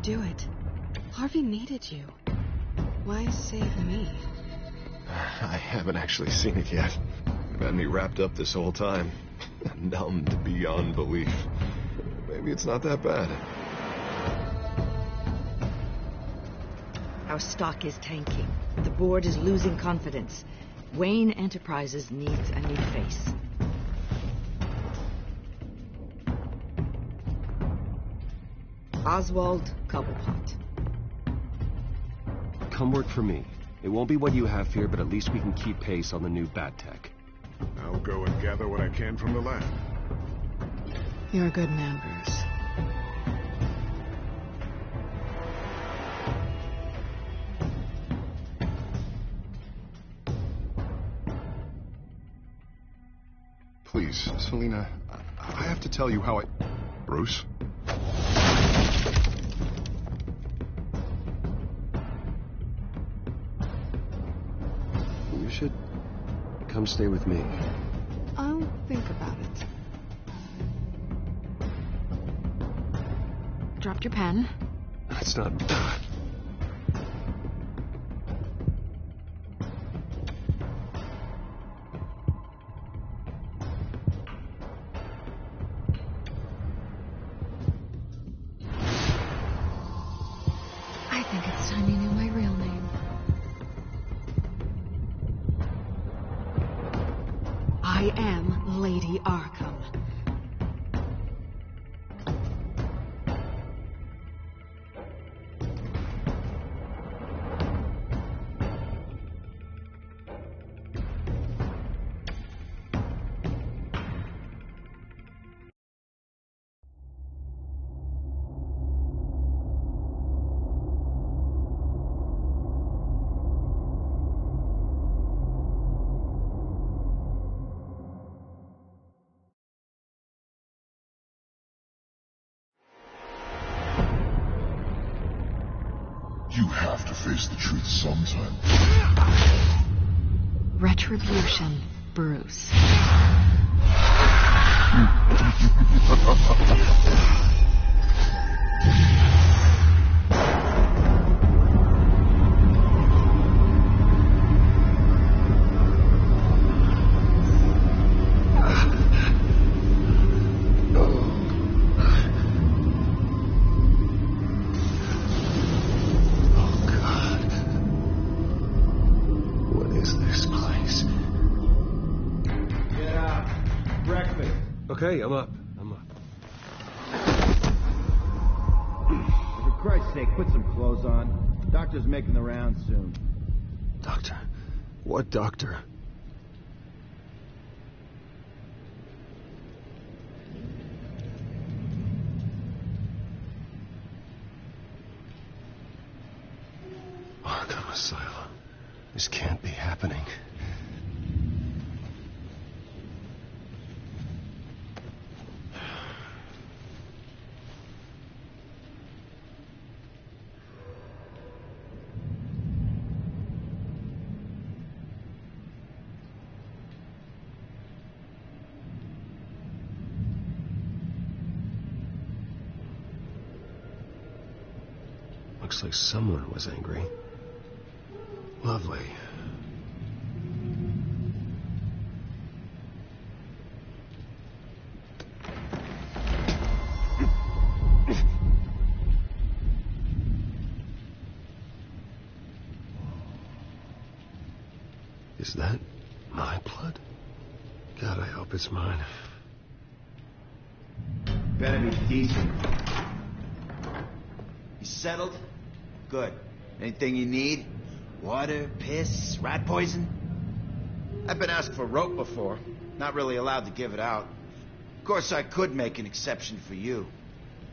do it? Harvey needed you. Why save me? I haven't actually seen it yet. You've had me wrapped up this whole time. Numbed beyond belief. Maybe it's not that bad. Our stock is tanking. The board is losing confidence. Wayne Enterprises needs a new face. Oswald Cobblepot. Come work for me. It won't be what you have here, but at least we can keep pace on the new bat tech. I'll go and gather what I can from the lab. You're a good man, Bruce. Please, Selina, I have to tell you how I... Bruce? You should come stay with me. I'll think about it. Dropped your pen. It's not... I think it's time you knew my real name. I am Lady Arkham. You have to face the truth sometime. Retribution, Bruce. Okay, I'm up. For Christ's sake, put some clothes on. Doctor's making the rounds soon. Doctor? What doctor? Arkham Asylum. This can't be happening. Looks like someone was angry. Lovely. Is that my blood? God, I hope it's mine. Better be decent. You settled? Good. Anything you need? Water, piss, rat poison? I've been asked for rope before. Not really allowed to give it out. Of course, I could make an exception for you.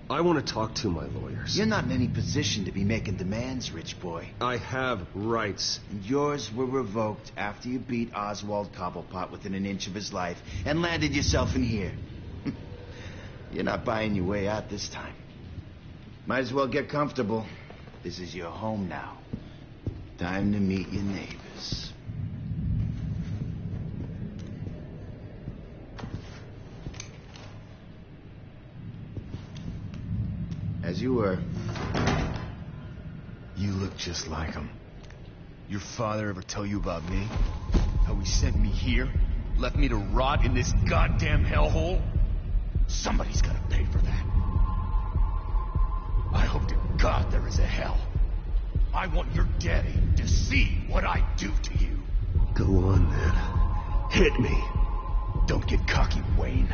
I want to talk to my lawyers. You're not in any position to be making demands, rich boy. I have rights. And yours were revoked after you beat Oswald Cobblepot within an inch of his life and landed yourself in here. You're not buying your way out this time. Might as well get comfortable. This is your home now. Time to meet your neighbors. As you were. You look just like him. Your father ever tell you about me? How he sent me here? Left me to rot in this goddamn hellhole? Somebody's gotta pay for that. I hope to God there is a hell. I want your daddy to see what I do to you. Go on, then. Hit me. Don't get cocky, Wayne.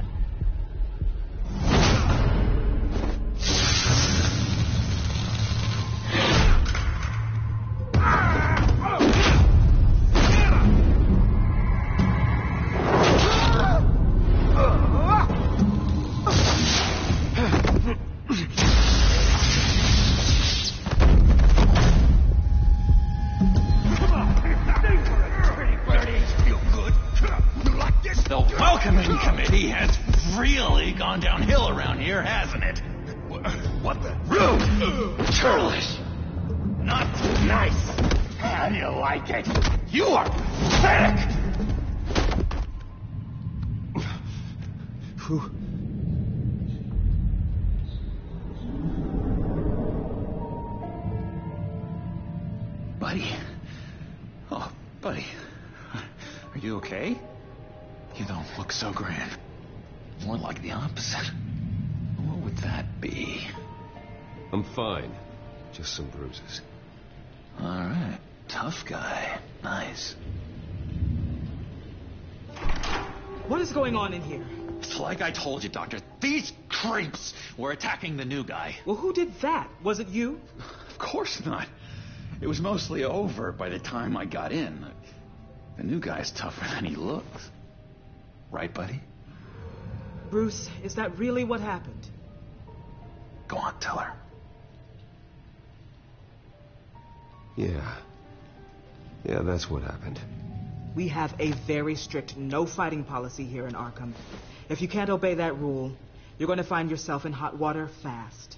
Buddy. Oh, buddy. Are you okay? You don't look so grand. More like the opposite. What would that be? I'm fine. Just some bruises. All right. Tough guy. Nice. What is going on in here? It's like I told you, Doctor. These creeps were attacking the new guy. Well, who did that? Was it you? Of course not. It was mostly over by the time I got in. The new guy's tougher than he looks. Right, buddy? Bruce, is that really what happened? Go on, tell her. Yeah, that's what happened. We have a very strict no fighting policy here in Arkham. If you can't obey that rule, you're going to find yourself in hot water fast.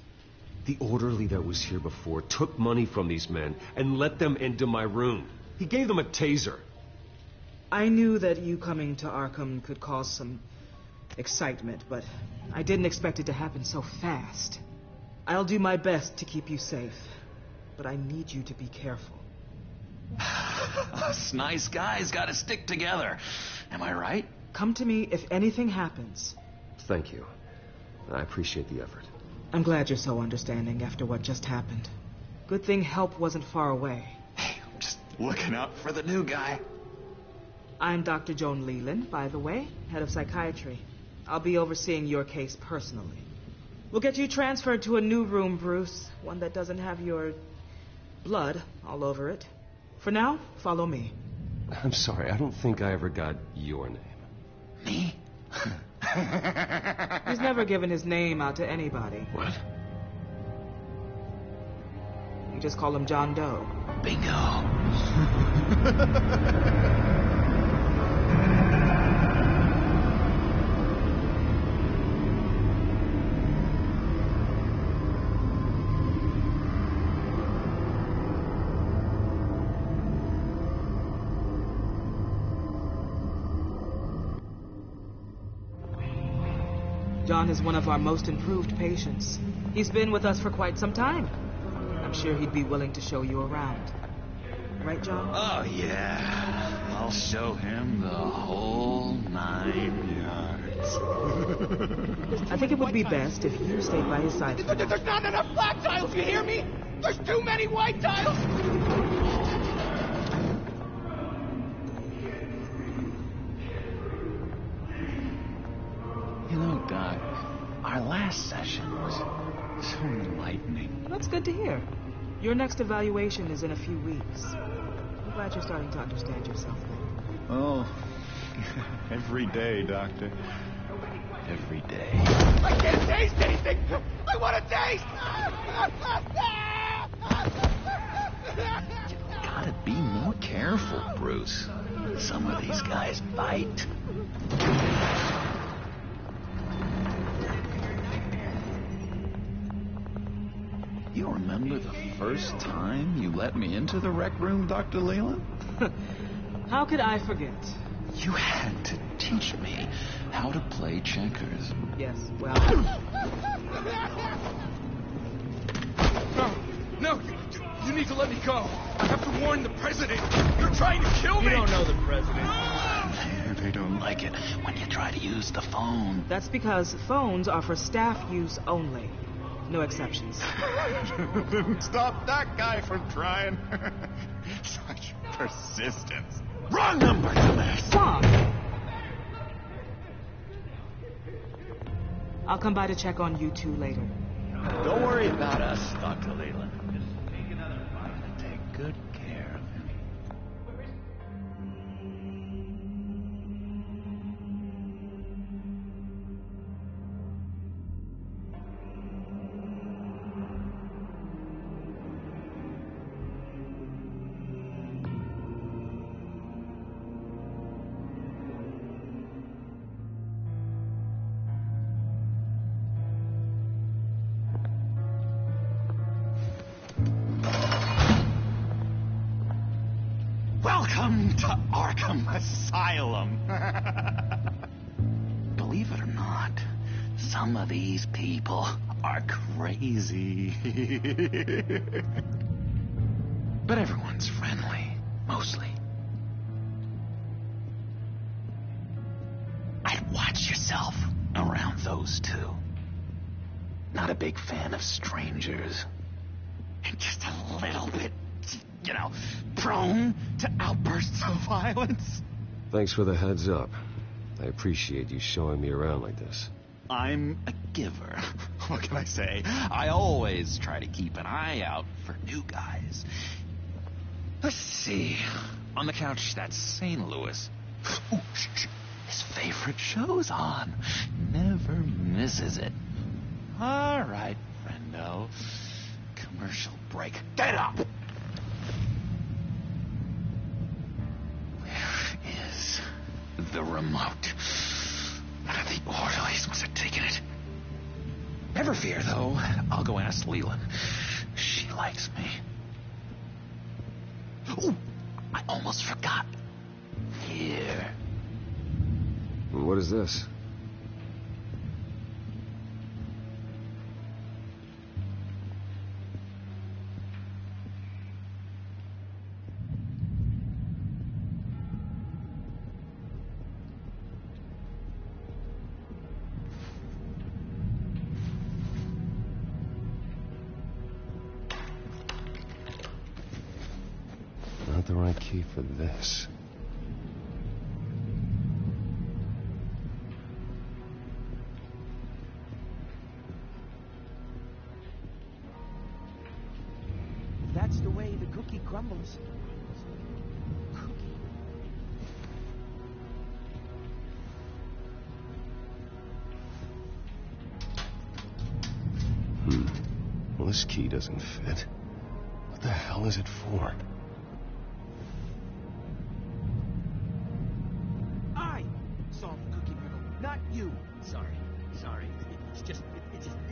The orderly that was here before took money from these men and let them into my room. He gave them a taser. I knew that you coming to Arkham could cause some excitement, but I didn't expect it to happen so fast. I'll do my best to keep you safe, but I need you to be careful. Us nice guys gotta stick together. Am I right? Come to me if anything happens. Thank you. I appreciate the effort. I'm glad you're so understanding after what just happened. Good thing help wasn't far away. Hey, I'm just looking out for the new guy. I'm Dr. Joan Leland, by the way, head of psychiatry. I'll be overseeing your case personally. We'll get you transferred to a new room, Bruce. One that doesn't have your blood all over it. For now, follow me. I'm sorry, I don't think I ever got your name. Me? He's never given his name out to anybody. What? You just call him John Doe. Bingo. John is one of our most improved patients. He's been with us for quite some time. I'm sure he'd be willing to show you around. Right, John? Oh, yeah. I'll show him the whole 9 yards. I think it would be best if you stayed by his side for now. There's not enough black tiles, you hear me? There's too many white tiles! You know, Doc, our last session was so enlightening. That's good to hear. Your next evaluation is in a few weeks. I'm glad you're starting to understand yourself better. Oh, every day, Doctor. Every day. I can't taste anything! I want to taste! You gotta be more careful, Bruce. Some of these guys bite. You remember the first time you let me into the rec room, Dr. Leland? How could I forget? You had to teach me how to play checkers. Yes, well... No, you need to let me go. I have to warn the president. You're trying to kill me. You don't know the president. They don't like it when you try to use the phone. That's because phones are for staff use only. No exceptions. Stop that guy from trying. Such persistence. Wrong number, dumbass. Tom! I'll come by to check on you two later. Don't worry about us, Dr. Leland. Just take another bite and take good care of him. Welcome to Arkham Asylum. Believe it or not, some of these people are crazy. But everyone's friendly, mostly. I'd watch yourself around those two. Not a big fan of strangers. And just a little bit, you know, prone to outbursts of violence. Thanks for the heads up. I appreciate you showing me around like this. I'm a giver. What can I say? I always try to keep an eye out for new guys. Let's see. On the couch, that's St. Louis. Ooh, his favorite show's on. Never misses it. All right, friendo. Commercial break. Get up! Where is the remote? One of the orderlies must have taken it. Never fear, though. I'll go ask Leland. She likes me. Ooh, I almost forgot. Here. What is this? Not the right key for this. That's the way the cookie crumbles. Well, this key doesn't fit. What the hell is it for? I solved the cookie riddle, not you. Sorry. It's just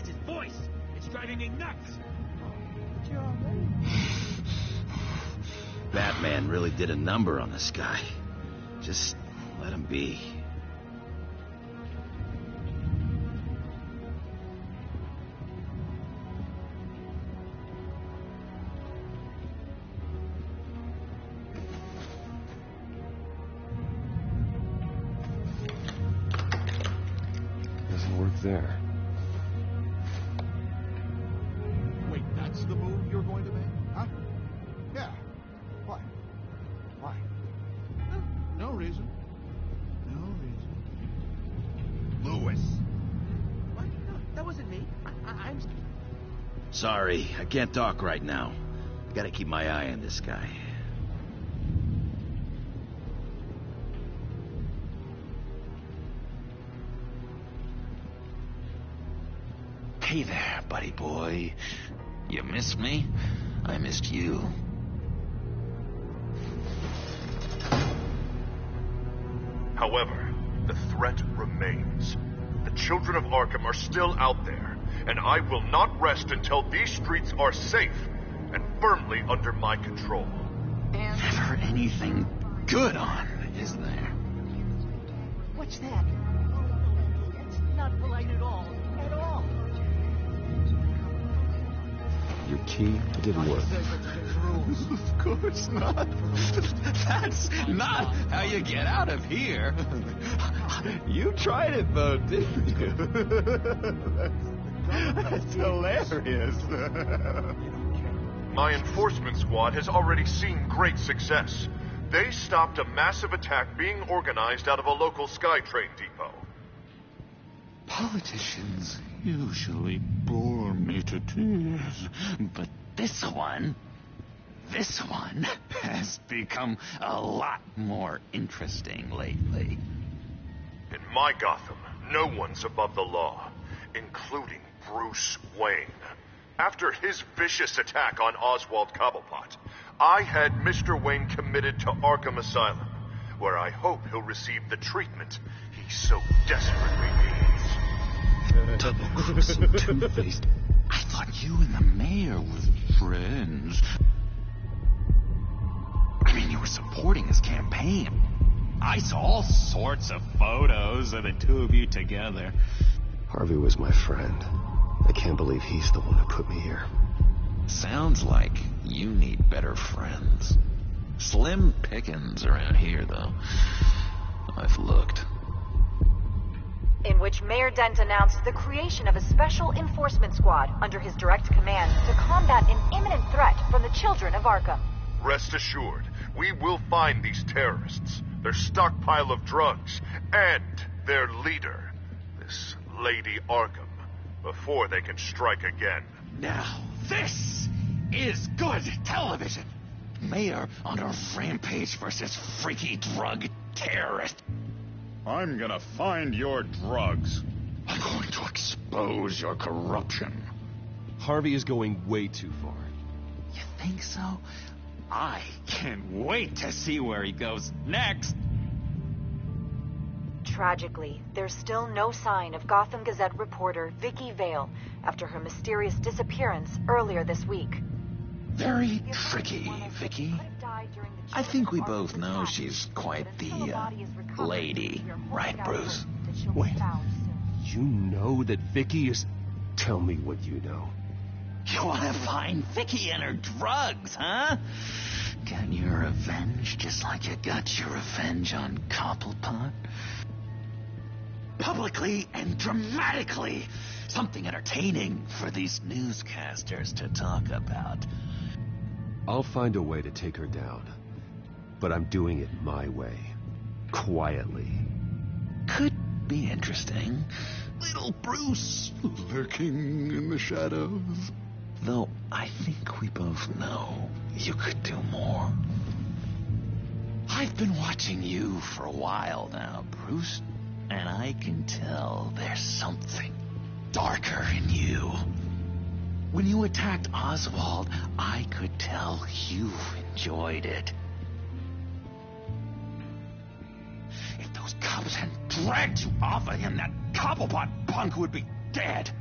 his voice. It's driving me nuts. But you're all right. Batman really did a number on this guy. Just let him be. Doesn't work there. Wait, that's the move you're going to make? Huh? Yeah. Why? Why? No reason. No reason. Lewis. What? No, that wasn't me. I'm... Sorry, I can't talk right now. I gotta keep my eye on this guy. Hey there, buddy boy. You missed me? I missed you. However, the threat remains. The children of Arkham are still out there, and I will not rest until these streets are safe and firmly under my control. Never anything good on, is there? What's that? That's not polite at all. At all. Your key didn't work. Of course not. That's not how you get out of here. You tried it, though, didn't you? That's hilarious. My enforcement squad has already seen great success. They stopped a massive attack being organized out of a local SkyTrain depot. Politicians usually bore me to tears, but this one has become a lot more interesting lately. In my Gotham, no one's above the law, including Bruce Wayne. After his vicious attack on Oswald Cobblepot, I had Mr. Wayne committed to Arkham Asylum, where I hope he'll receive the treatment he so desperately needs. Double-crossing Two-Faced. I thought you and the mayor were friends. I mean, you were supporting his campaign. I saw all sorts of photos of the two of you together. Harvey was my friend. I can't believe he's the one who put me here. Sounds like you need better friends. Slim pickings around here, though. I've looked. In which Mayor Dent announced the creation of a special enforcement squad under his direct command to combat an imminent threat from the children of Arkham. Rest assured, we will find these terrorists, their stockpile of drugs, and their leader, this Lady Arkham, before they can strike again. Now, this is good television. Mayor on a rampage versus freaky drug terrorist. I'm gonna find your drugs. I'm going to expose your corruption. Harvey is going way too far. You think so? I can't wait to see where he goes next. Tragically, there's still no sign of Gotham Gazette reporter Vicky Vale after her mysterious disappearance earlier this week. Very tricky, Vicky. I think we both know she's quite the lady, right, Bruce? Wait, you know that Vicky is... Tell me what you know. You want to find Vicky and her drugs, huh? Get your revenge just like you got your revenge on Cobblepot? Publicly and dramatically. Something entertaining for these newscasters to talk about. I'll find a way to take her down. But I'm doing it my way. Quietly. Could be interesting. Little Bruce lurking in the shadows. Though I think we both know you could do more. I've been watching you for a while now, Bruce, and I can tell there's something darker in you. When you attacked Oswald, I could tell you enjoyed it. If those cops hadn't dragged you off of him, that Cobblepot punk would be dead.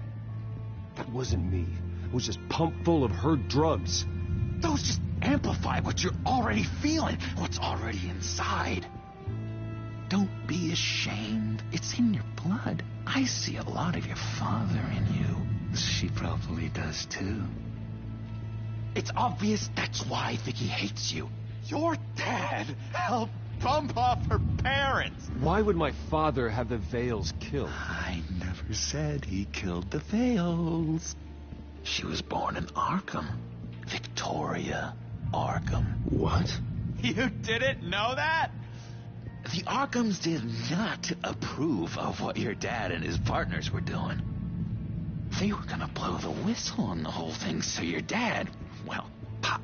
That wasn't me. It was just pumped full of her drugs. Those just amplify what you're already feeling, what's already inside. Don't be ashamed. It's in your blood. I see a lot of your father in you. She probably does, too. It's obvious that's why Vicky hates you. Your dad helped bump off her parents. Why would my father have the Vales killed? I never said he killed the Vales. She was born in Arkham. Victoria Arkham. What? You didn't know that? The Arkhams did not approve of what your dad and his partners were doing. They were gonna blow the whistle on the whole thing, so your dad, well, pop.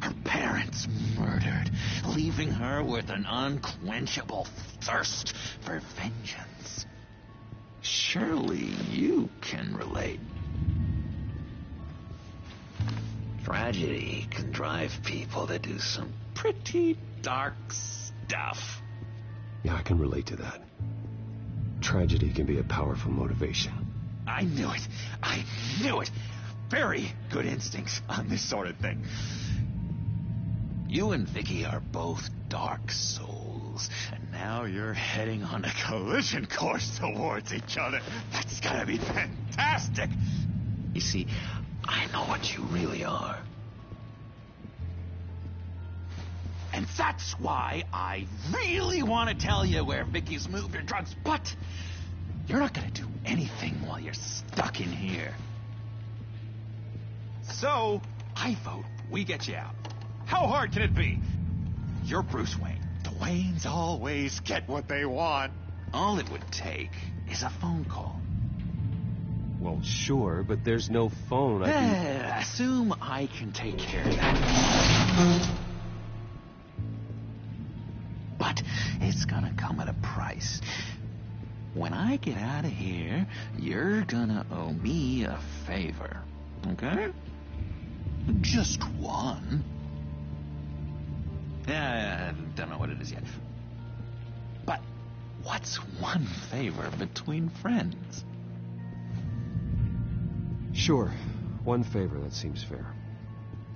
Her parents murdered, leaving her with an unquenchable thirst for vengeance. Surely you can relate. Tragedy can drive people to do some pretty dark stuff. Yeah, I can relate to that. Tragedy can be a powerful motivation. I knew it. I knew it. Very good instincts on this sort of thing. You and Vicky are both dark souls, and now you're heading on a collision course towards each other. That's gotta be fantastic. You see, I know what you really are. And that's why I really want to tell you where Vicky's moved her drugs, but you're not going to do anything while you're stuck in here. So, I vote we get you out. How hard can it be? You're Bruce Wayne. The Waynes always get what they want. All it would take is a phone call. Well, sure, but there's no phone. Assume I can take care of that. But it's gonna come at a price. When I get out of here, you're gonna owe me a favor. Okay? Just one. I don't know what it is yet. But what's one favor between friends? Sure. One favor, that seems fair.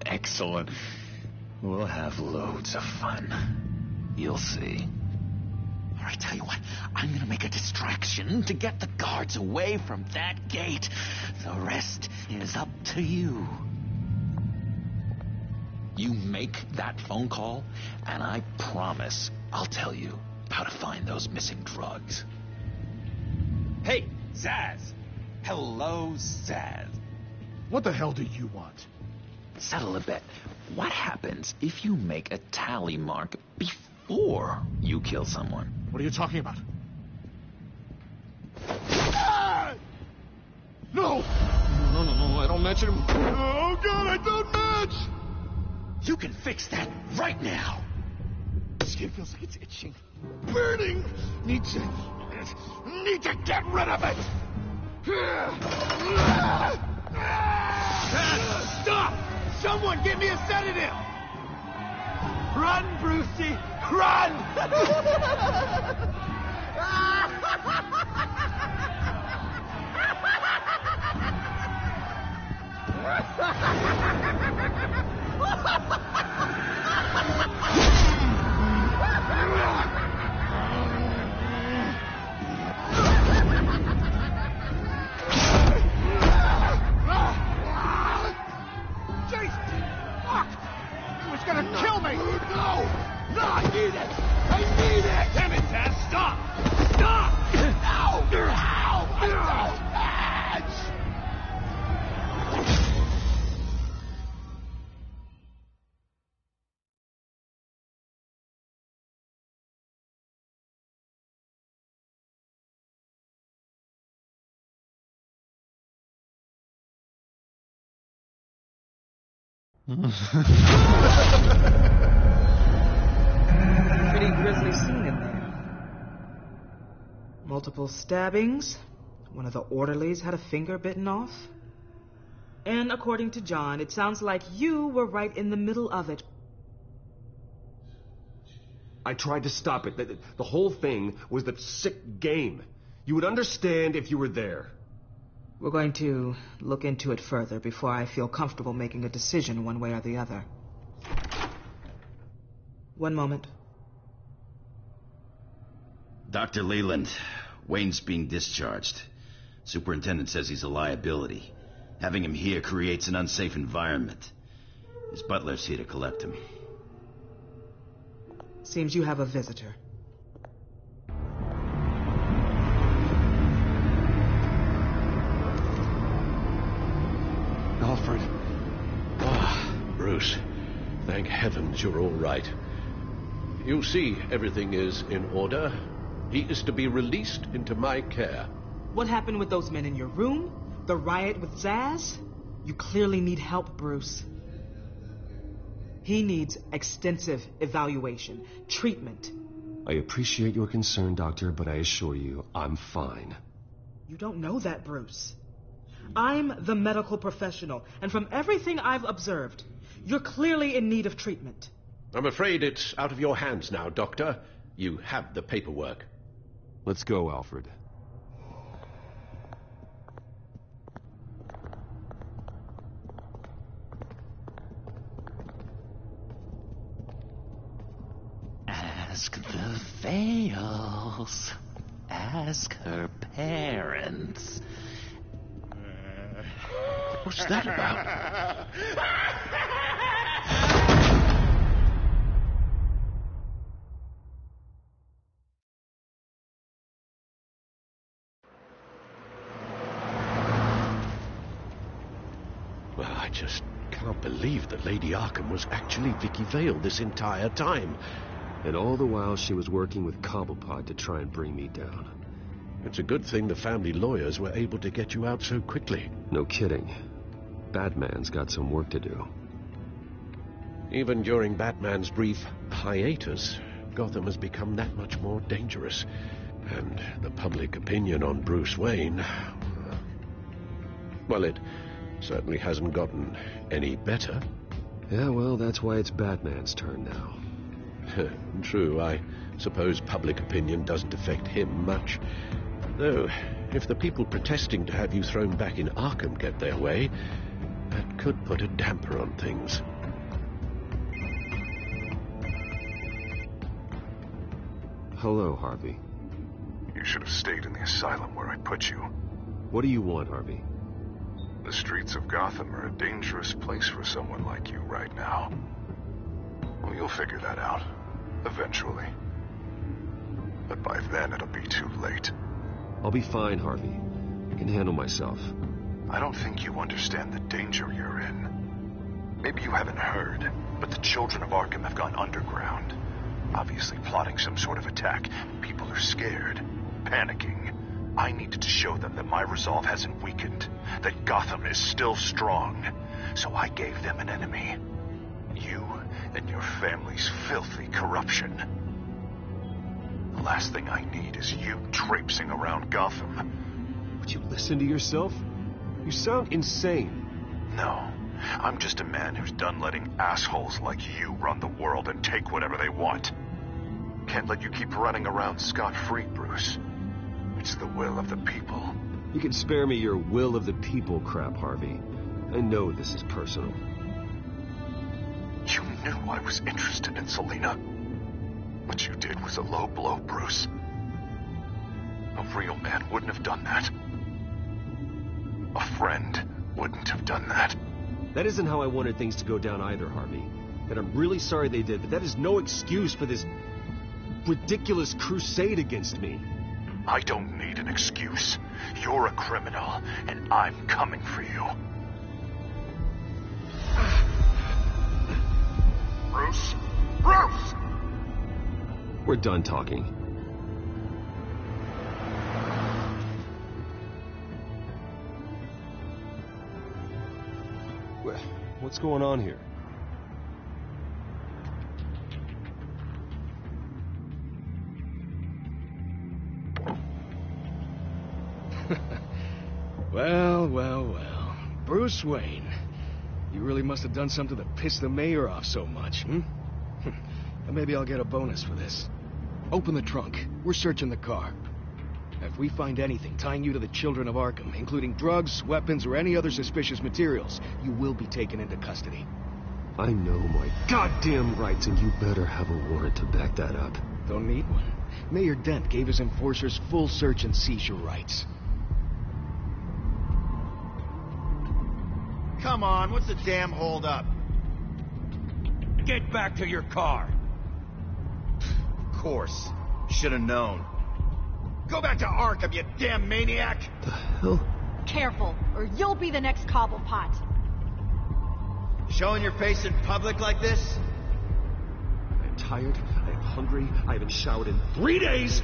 Excellent. We'll have loads of fun. You'll see. All right, tell you what. I'm gonna make a distraction to get the guards away from that gate. The rest is up to you. You make that phone call, and I promise I'll tell you how to find those missing drugs. Hey, Zsasz! Hello, Zsasz. What the hell do you want? Settle a bet. What happens if you make a tally mark before you kill someone? What are you talking about? Ah! No! No, I don't match him. Oh, God, I don't match! You can fix that right now. Skin feels like it's itching. Burning! Need to get rid of it! Stop! Someone give me a sedative! Run, Brucey! Run! Gonna kill me! No! No, I need it! I need it! Damn it, Dad! Stop! Stop! No! Ow! I don't match! Pretty grisly scene in there. Multiple stabbings. One of the orderlies had a finger bitten off. And according to John, it sounds like you were right in the middle of it. I tried to stop it. The whole thing was the sick game. You would understand if you were there. We're going to look into it further before I feel comfortable making a decision one way or the other. One moment. Dr. Leland, Wayne's being discharged. Superintendent says he's a liability. Having him here creates an unsafe environment. His butler's here to collect him. Seems you have a visitor. Alfred. Ah, Bruce. Thank heavens you're all right. You see, everything is in order. He is to be released into my care. What happened with those men in your room? The riot with Zsasz? You clearly need help, Bruce. He needs extensive evaluation, treatment. I appreciate your concern, Doctor, but I assure you, I'm fine. You don't know that, Bruce. I'm the medical professional, and from everything I've observed, you're clearly in need of treatment. I'm afraid it's out of your hands now, Doctor. You have the paperwork. Let's go, Alfred. Ask the Vales. Ask her parents. What's that about? Well, I just can't believe that Lady Arkham was actually Vicky Vale this entire time. And all the while she was working with Cobblepot to try and bring me down. It's a good thing the family lawyers were able to get you out so quickly. No kidding. Batman's got some work to do. Even during Batman's brief hiatus, Gotham has become that much more dangerous. And the public opinion on Bruce Wayne... well, it certainly hasn't gotten any better. Yeah, well, that's why it's Batman's turn now. True, I suppose public opinion doesn't affect him much. Though, if the people protesting to have you thrown back in Arkham get their way, that could put a damper on things. Hello, Harvey. You should have stayed in the asylum where I put you. What do you want, Harvey? The streets of Gotham are a dangerous place for someone like you right now. Well, you'll figure that out. Eventually. But by then, it'll be too late. I'll be fine, Harvey. I can handle myself. I don't think you understand the danger you're in. Maybe you haven't heard, but the children of Arkham have gone underground. Obviously plotting some sort of attack. People are scared, panicking. I needed to show them that my resolve hasn't weakened, that Gotham is still strong. So I gave them an enemy. You and your family's filthy corruption. The last thing I need is you traipsing around Gotham. Would you listen to yourself? You sound insane. No, I'm just a man who's done letting assholes like you run the world and take whatever they want. Can't let you keep running around scot-free, Bruce. It's the will of the people. You can spare me your will of the people crap, Harvey. I know this is personal. You knew I was interested in Selina. What you did was a low blow, Bruce. A real man wouldn't have done that. A friend wouldn't have done that. That isn't how I wanted things to go down either, Harvey. And I'm really sorry they did, but that is no excuse for this ridiculous crusade against me. I don't need an excuse. You're a criminal, and I'm coming for you. Bruce? Bruce! We're done talking. What's going on here? Well. Bruce Wayne. You really must have done something to piss the mayor off so much, hmm? Maybe I'll get a bonus for this. Open the trunk. We're searching the car. If we find anything tying you to the children of Arkham, including drugs, weapons, or any other suspicious materials, you will be taken into custody. I know my goddamn rights, and you better have a warrant to back that up. Don't need one. Mayor Dent gave his enforcers full search and seizure rights. Come on, what's the damn holdup? Get back to your car. Of course. Should have known. Go back to Arkham, you damn maniac! The hell? Careful, or you'll be the next Cobblepot. Showing your face in public like this? I'm tired, I am hungry, I haven't showered in 3 days!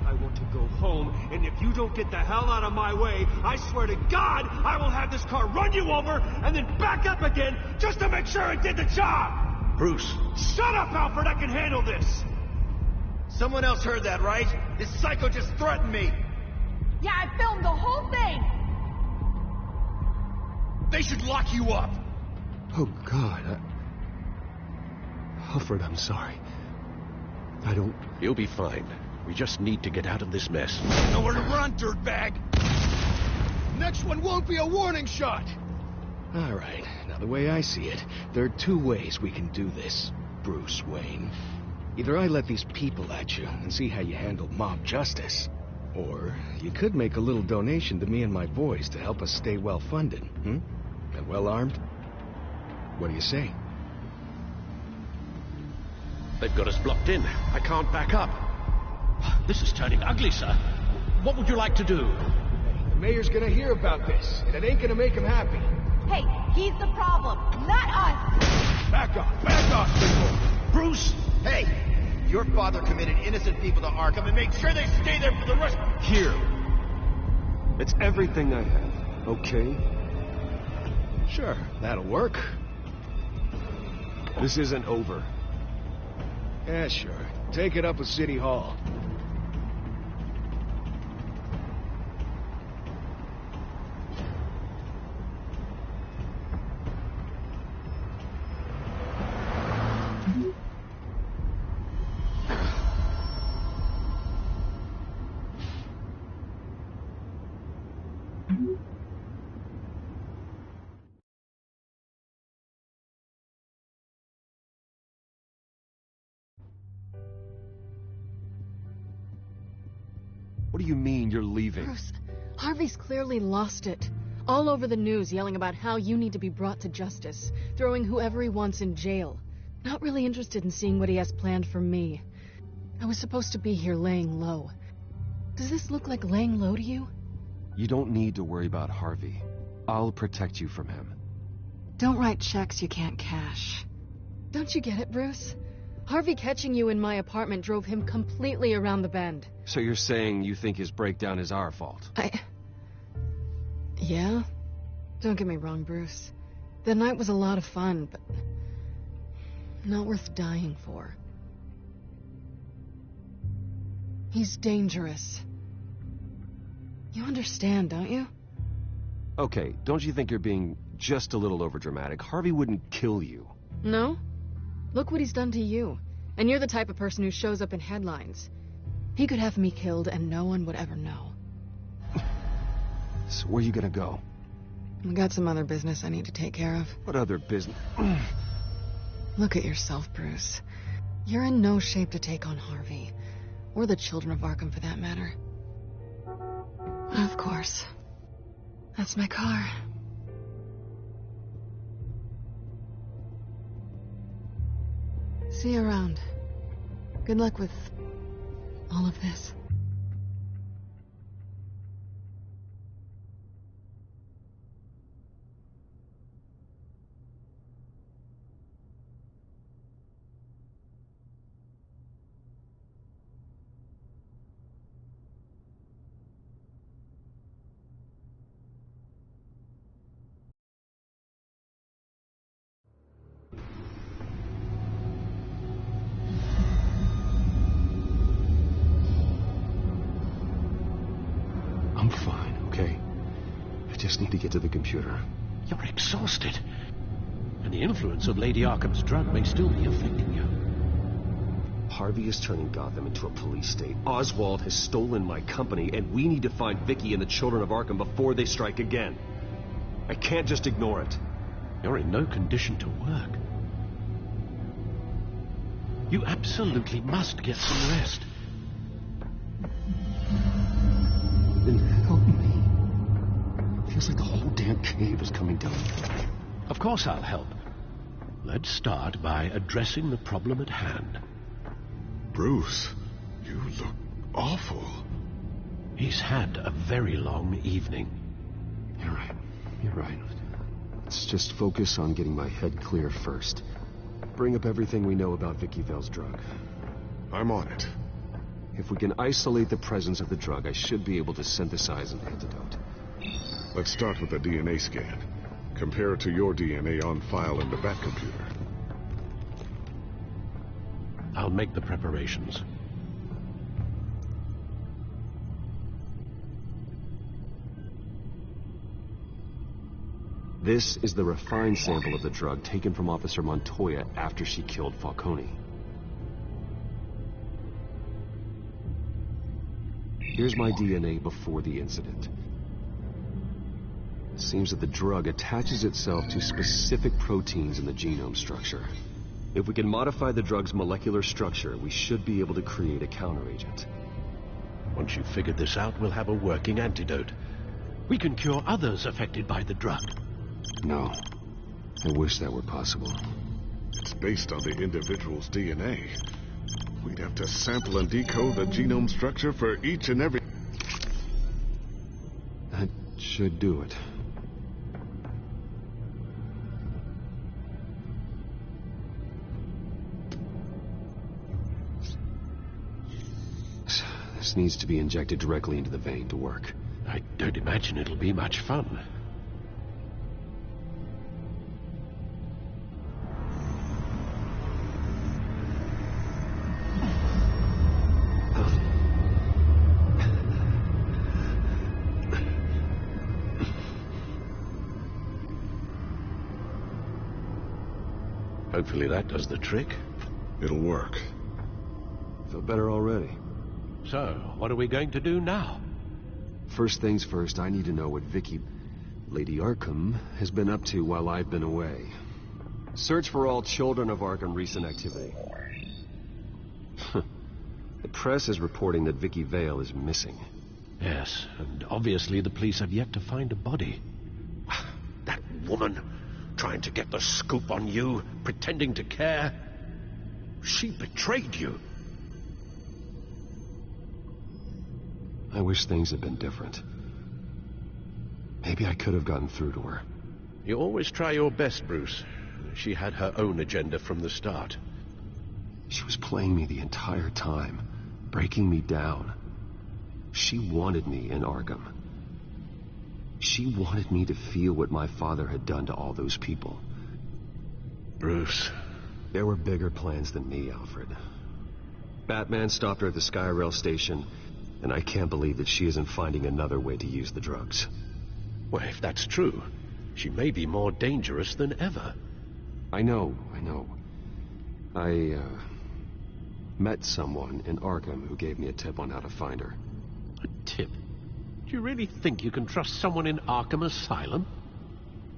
I want to go home, and if you don't get the hell out of my way, I swear to God, I will have this car run you over, and then back up again, just to make sure it did the job! Bruce! Shut up, Alfred, I can handle this! Someone else heard that, right? This psycho just threatened me! Yeah, I filmed the whole thing! They should lock you up! Oh, God, Alfred, I'm sorry. I don't... You'll be fine. We just need to get out of this mess. Nowhere to run, dirtbag! Next one won't be a warning shot! All right, now the way I see it, there are 2 ways we can do this, Bruce Wayne. Either I let these people at you and see how you handle mob justice, or you could make a little donation to me and my boys to help us stay well-funded, hmm? And well armed? What do you say? They've got us blocked in. I can't back up. This is turning ugly, sir. What would you like to do? The mayor's gonna hear about this, and it ain't gonna make him happy. Hey, he's the problem, not us! Back off, people! Bruce! Hey! Your father committed innocent people to Arkham, and make sure they stay there for the rest... Here. It's everything I have, okay? Sure, that'll work. This isn't over. Yeah, sure. Take it up with City Hall. What do you mean you're leaving? Bruce, Harvey's clearly lost it. All over the news yelling about how you need to be brought to justice, throwing whoever he wants in jail. Not really interested in seeing what he has planned for me. I was supposed to be here laying low. Does this look like laying low to you? You don't need to worry about Harvey. I'll protect you from him. Don't write checks you can't cash. Don't you get it, Bruce? Harvey catching you in my apartment drove him completely around the bend. So you're saying you think his breakdown is our fault? Yeah? Don't get me wrong, Bruce. The night was a lot of fun, but not worth dying for. He's dangerous. You understand, don't you? Okay, don't you think you're being just a little overdramatic? Harvey wouldn't kill you. No? Look what he's done to you. And you're the type of person who shows up in headlines. He could have me killed and no one would ever know. So where are you gonna go? I've got some other business I need to take care of. What other business? Look at yourself, Bruce. You're in no shape to take on Harvey. Or the children of Arkham, for that matter. Of course. That's my car. See you around. Good luck with all of this. I'm fine, okay? I just need to get to the computer. You're exhausted. And the influence of Lady Arkham's drug may still be affecting you. Harvey is turning Gotham into a police state. Oswald has stolen my company, and we need to find Vicky and the children of Arkham before they strike again. I can't just ignore it. You're in no condition to work. You absolutely must get some rest. Then help me. Feels like the whole damn cave is coming down. Of course I'll help. Let's start by addressing the problem at hand. Bruce, you look awful. He's had a very long evening. You're right. You're right. Let's just focus on getting my head clear first. Bring up everything we know about Vicky Vale's drug. I'm on it. If we can isolate the presence of the drug, I should be able to synthesize an antidote. Let's start with a DNA scan. Compare it to your DNA on file in the Batcomputer. I'll make the preparations. This is the refined sample of the drug taken from Officer Montoya after she killed Falcone. Here's my DNA before the incident. Seems that the drug attaches itself to specific proteins in the genome structure. If we can modify the drug's molecular structure, we should be able to create a counteragent. Once you've figured this out, we'll have a working antidote. We can cure others affected by the drug. No. I wish that were possible. It's based on the individual's DNA. We'd have to sample and decode the genome structure for each and every... That should do it. This needs to be injected directly into the vein to work. I don't imagine it'll be much fun. Hopefully that does the trick. It'll work. Feel better already. So, what are we going to do now? First things first, I need to know what Lady Arkham, has been up to while I've been away. Search for all Children of Arkham recent activity. The press is reporting that Vicky Vale is missing. Yes, and obviously the police have yet to find a body. That woman, trying to get the scoop on you, pretending to care. She betrayed you. I wish things had been different. Maybe I could have gotten through to her. You always try your best, Bruce. She had her own agenda from the start. She was playing me the entire time, breaking me down. She wanted me in Arkham. She wanted me to feel what my father had done to all those people. Bruce. There were bigger plans than me, Alfred. Batman stopped her at the Skyrail station, and I can't believe that she isn't finding another way to use the drugs. Well, if that's true, she may be more dangerous than ever. I know. I met someone in Arkham who gave me a tip on how to find her. A tip? Do you really think you can trust someone in Arkham Asylum?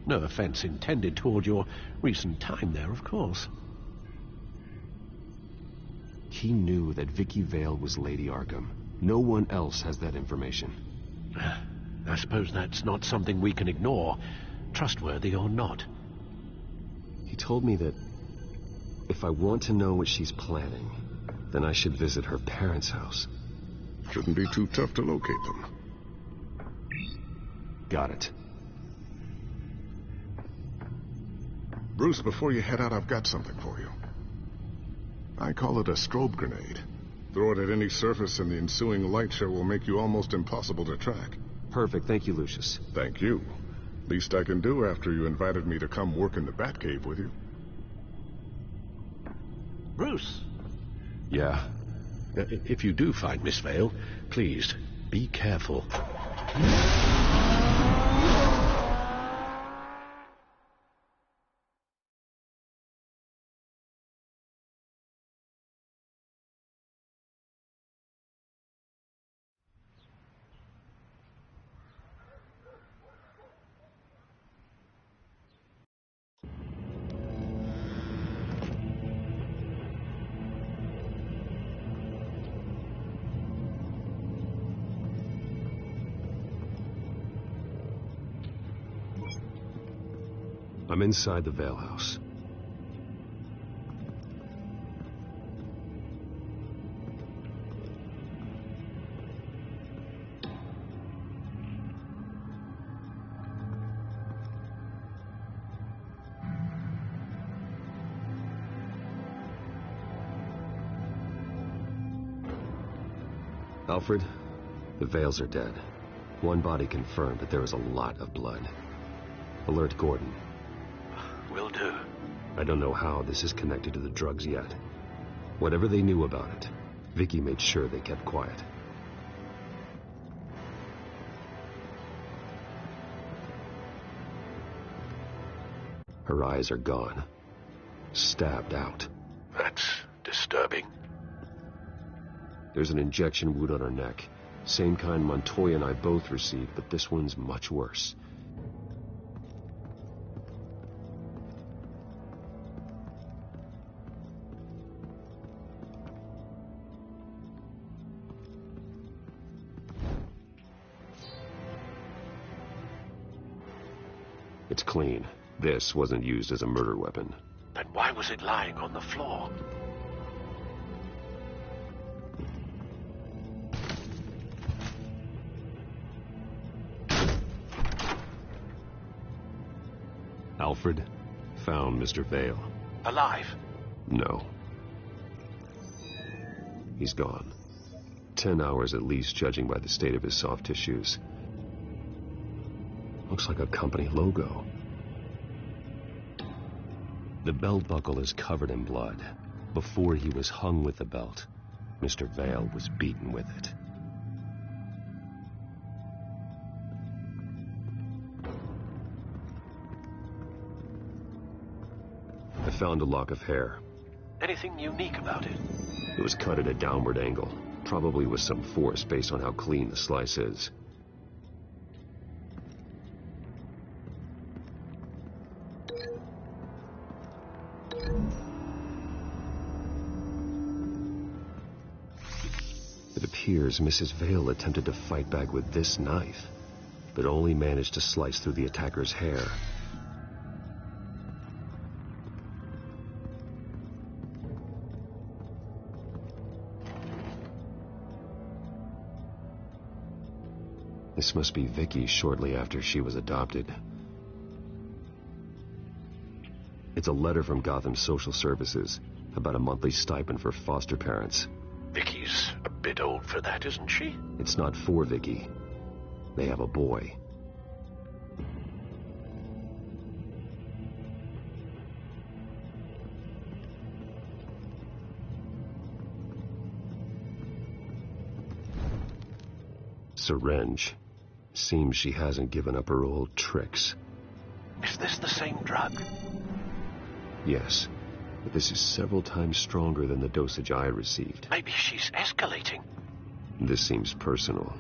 No offense intended toward your recent time there, of course. He knew that Vicky Vale was Lady Arkham. No one else has that information. I suppose that's not something we can ignore, trustworthy or not. He told me that if I want to know what she's planning, then I should visit her parents' house. Shouldn't be too tough to locate them. Got it. Bruce, before you head out, I've got something for you. I call it a strobe grenade. Throw it at any surface and the ensuing light show will make you almost impossible to track. Perfect. Thank you, Lucius. Thank you. Least I can do after you invited me to come work in the Batcave with you. Bruce! Yeah? If you do find Miss Vale, please, be careful. I'm inside the Vale House. Alfred, the Vales are dead. One body confirmed, but there is a lot of blood. Alert Gordon. Will do. I don't know how this is connected to the drugs yet. Whatever they knew about it, Vicky made sure they kept quiet. Her eyes are gone. Stabbed out. That's disturbing. There's an injection wound on her neck. Same kind Montoya and I both received, but this one's much worse. It's clean. This wasn't used as a murder weapon. Then why was it lying on the floor? Alfred found Mr. Vale. Alive? No. He's gone. 10 hours at least, judging by the state of his soft tissues. Looks like a company logo. The belt buckle is covered in blood. Before he was hung with the belt, Mr. Vale was beaten with it. I found a lock of hair. Anything unique about it? It was cut at a downward angle, probably with some force based on how clean the slice is. It appears Mrs. Vale attempted to fight back with this knife, but only managed to slice through the attacker's hair. This must be Vicky shortly after she was adopted. It's a letter from Gotham Social Services about a monthly stipend for foster parents. Vicky's a bit old for that, isn't she? It's not for Vicky. They have a boy. Syringe. Seems she hasn't given up her old tricks. Is this the same drug? Yes, but this is several times stronger than the dosage I received. Maybe she's escalating. This seems personal.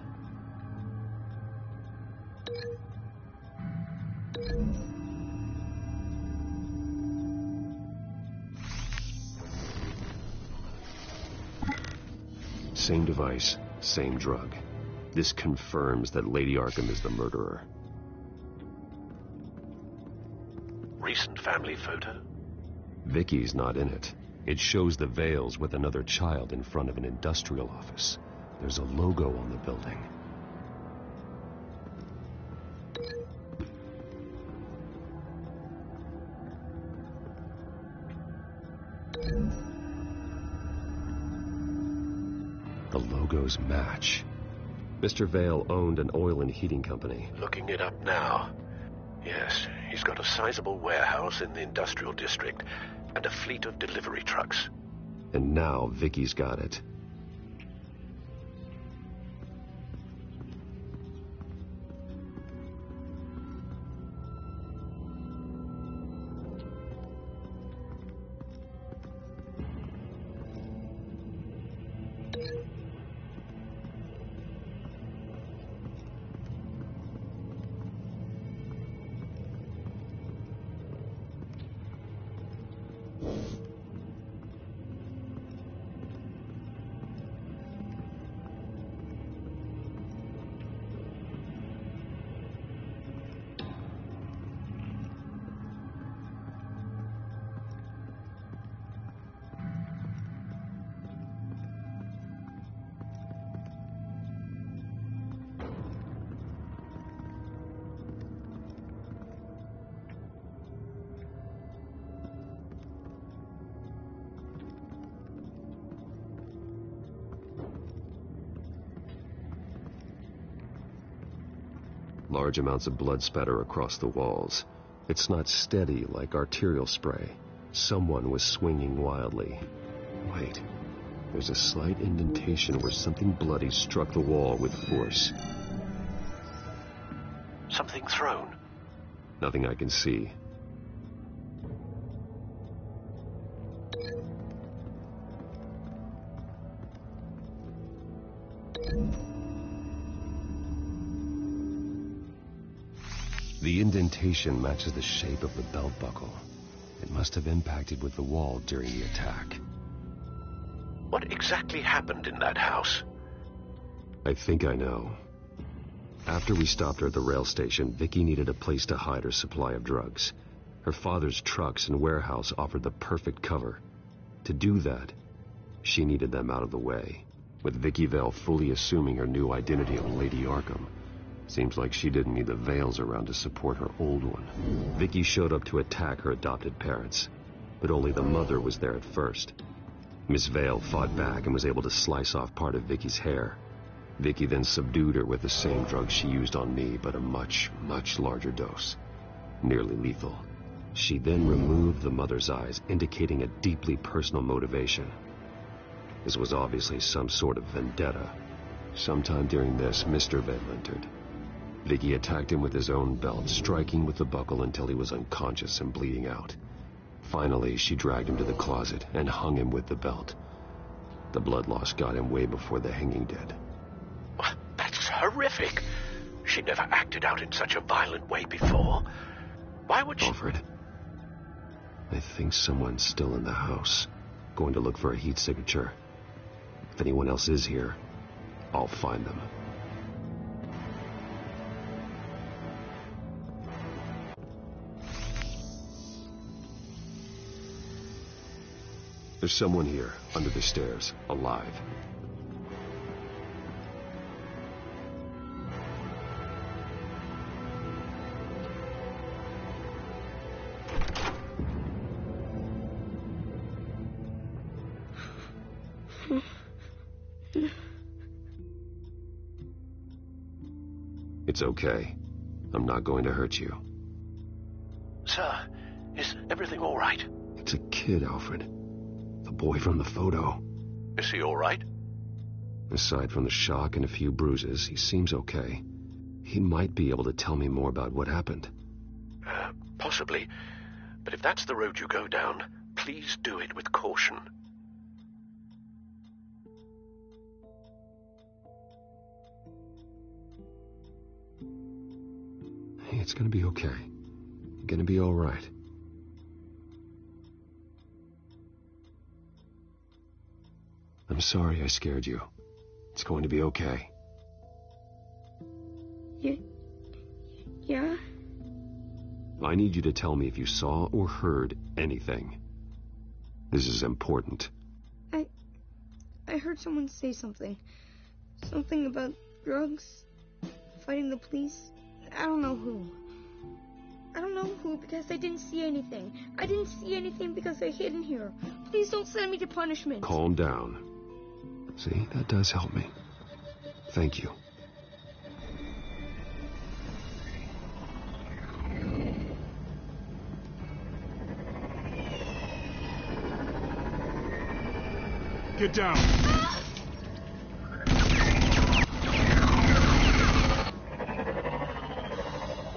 Same device, same drug. This confirms that Lady Arkham is the murderer. Recent family photo? Vicky's not in it. It shows the Vales with another child in front of an industrial office. There's a logo on the building. The logos match. Mr. Vale owned an oil and heating company. Looking it up now. Yes, he's got a sizable warehouse in the industrial district and a fleet of delivery trucks. And now Vicky's got it. Large amounts of blood spatter across the walls. It's not steady like arterial spray. Someone was swinging wildly. Wait, there's a slight indentation where something bloody struck the wall with force. Something thrown? Nothing I can see. The indentation matches the shape of the belt buckle. It must have impacted with the wall during the attack. What exactly happened in that house? I think I know. After we stopped her at the rail station, Vicky needed a place to hide her supply of drugs. Her father's trucks and warehouse offered the perfect cover. To do that, she needed them out of the way. With Vicky Vale fully assuming her new identity of Lady Arkham, seems like she didn't need the Vales around to support her old one. Vicky showed up to attack her adopted parents, but only the mother was there at first. Miss Vale fought back and was able to slice off part of Vicky's hair. Vicky then subdued her with the same drug she used on me, but a much, much larger dose. Nearly lethal. She then removed the mother's eyes, indicating a deeply personal motivation. This was obviously some sort of vendetta. Sometime during this, Mr. Vale entered. Vicky attacked him with his own belt, striking with the buckle until he was unconscious and bleeding out. Finally, she dragged him to the closet and hung him with the belt. The blood loss got him way before the hanging did. That's horrific. She never acted out in such a violent way before. Why would she... Alfred, I think someone's still in the house, going to look for a heat signature. If anyone else is here, I'll find them. There's someone here, under the stairs, alive. It's okay. I'm not going to hurt you. Sir, is everything all right? It's a kid, Alfred. The boy from the photo. Is he all right? Aside from the shock and a few bruises, he seems okay. He might be able to tell me more about what happened. Possibly. But if that's the road you go down, please do it with caution. Hey, it's gonna be okay. You're gonna be all right. I'm sorry I scared you. It's going to be okay. Yeah? I need you to tell me if you saw or heard anything. This is important. I heard someone say something. Something about drugs, fighting the police. I don't know who. I don't know who because I didn't see anything. I didn't see anything because I hid in here. Please don't send me to punishment. Calm down. See, that does help me. Thank you. Get down.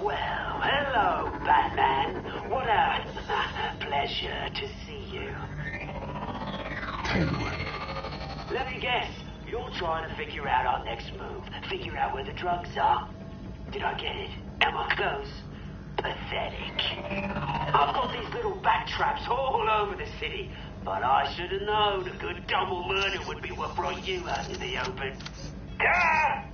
Well, hello, Batman. What a pleasure to see you. Penguin. Let me guess. You're trying to figure out our next move. Figure out where the drugs are. Did I get it? Am I close? Pathetic. I've got these little bat traps all over the city, but I should have known a good double murder would be what brought you out in the open. Ah!